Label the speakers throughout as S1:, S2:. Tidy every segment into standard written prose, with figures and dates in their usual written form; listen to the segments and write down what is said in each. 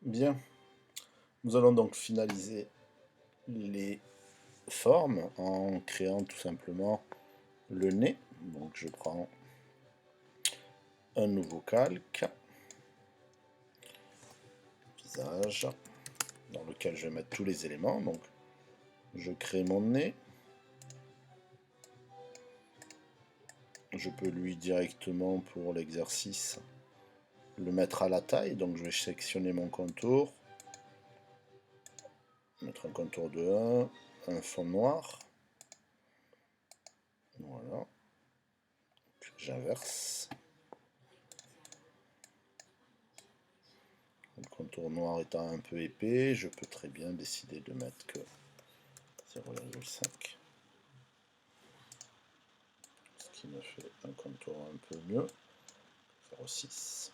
S1: Bien, nous allons donc finaliser les formes en créant tout simplement le nez. Donc je prends un nouveau calque, visage, dans lequel je vais mettre tous les éléments. Donc je crée mon nez. Je peux lui directement pour l'exercice le mettre à la taille. Donc je vais sélectionner mon contour, mettre un contour de 1, un fond noir. Voilà. J'inverse. Le contour noir étant un peu épais, je peux très bien décider de mettre que 0,5. Ce qui me fait un contour un peu mieux. 0,6.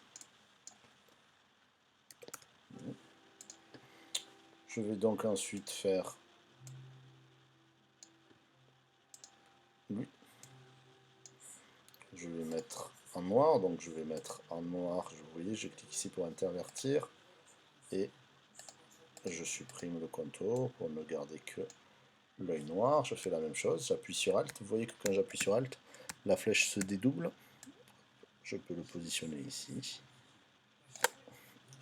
S1: Je vais donc ensuite faire lui. Je vais mettre en noir, donc je vais mettre en noir, vous voyez, je clique ici pour intervertir et je supprime le contour pour ne garder que l'œil noir. Je fais la même chose, j'appuie sur Alt, vous voyez que quand j'appuie sur Alt, la flèche se dédouble. Je peux le positionner ici.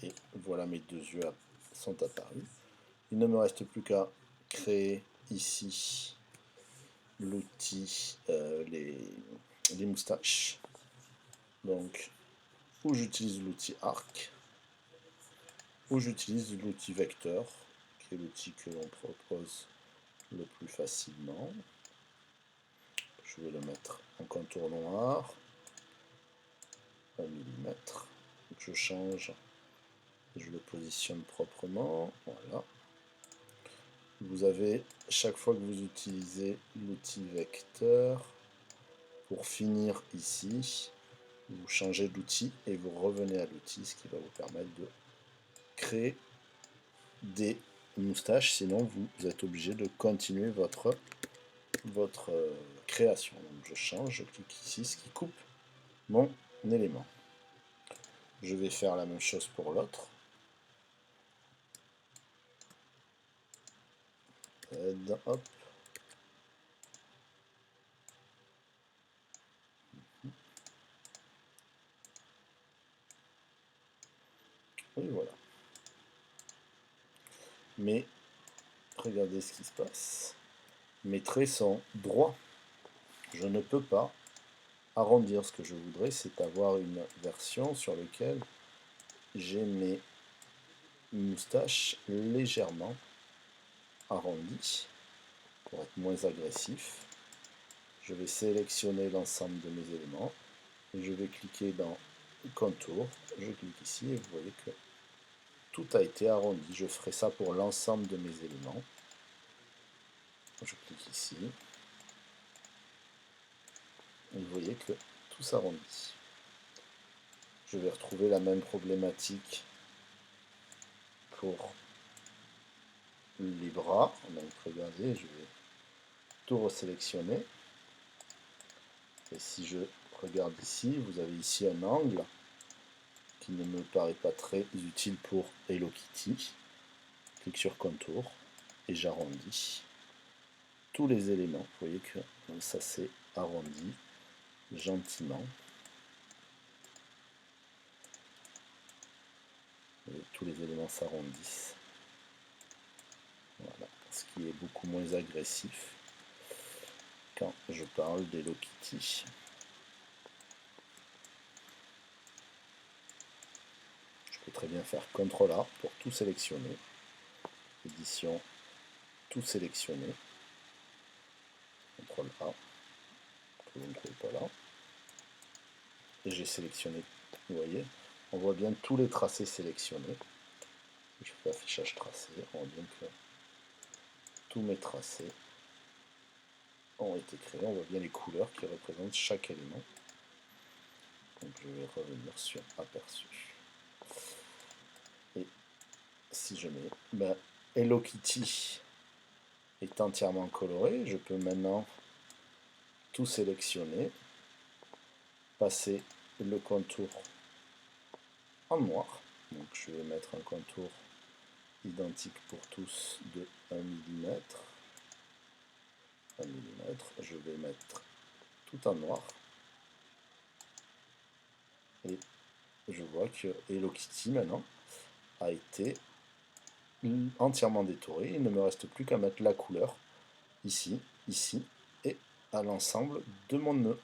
S1: Et voilà, mes deux yeux sont apparus. Il ne me reste plus qu'à créer ici l'outil, les moustaches. Donc, où j'utilise l'outil arc, où j'utilise l'outil vecteur, qui est l'outil que l'on propose le plus facilement. Je vais le mettre en contour noir, 1 mm. Je change, je le positionne proprement, voilà. Vous avez, chaque fois que vous utilisez l'outil vecteur, pour finir ici, vous changez d'outil et vous revenez à l'outil, ce qui va vous permettre de créer des moustaches, sinon vous êtes obligé de continuer votre création. Donc je change, je clique ici, ce qui coupe mon élément. Je vais faire la même chose pour l'autre. Hop. Et voilà. Mais regardez ce qui se passe. Mes traits sont droits. Je ne peux pas arrondir. Ce que je voudrais, c'est avoir une version sur laquelle j'ai mes moustaches légèrement arrondies pour être moins agressif. Je vais sélectionner l'ensemble de mes éléments et je vais cliquer dans contour. Je clique ici et vous voyez que tout a été arrondi. Je ferai ça pour l'ensemble de mes éléments. Je clique ici. Et vous voyez que tout s'arrondit. Je vais retrouver la même problématique pour les bras. Donc regardez, je vais tout resélectionner. Et si je regarde ici, vous avez ici un angle qui ne me paraît pas très utile pour Hello Kitty. Clique sur contour et j'arrondis tous les éléments. Vous voyez que ça s'est arrondi gentiment. Et tous les éléments s'arrondissent. Voilà, ce qui est beaucoup moins agressif quand je parle d'Hello Kitty. Je peux très bien faire CTRL A pour tout sélectionner. Édition, tout sélectionner. CTRL A, que vous ne trouvez pas là. Et j'ai sélectionné, vous voyez, on voit bien tous les tracés sélectionnés. Je fais affichage tracé, on voit bien que tous mes tracés ont été créés. On voit bien les couleurs qui représentent chaque élément. Donc je vais revenir sur aperçu. Et si je mets Hello Kitty est entièrement coloré, je peux maintenant tout sélectionner, passer le contour en noir. Donc je vais mettre un contour identique pour tous de 1 mm. 1 mm. Je vais mettre tout en noir. Et je vois que Hello Kitty maintenant a été entièrement détouré. Il ne me reste plus qu'à mettre la couleur ici, ici et à l'ensemble de mon nœud.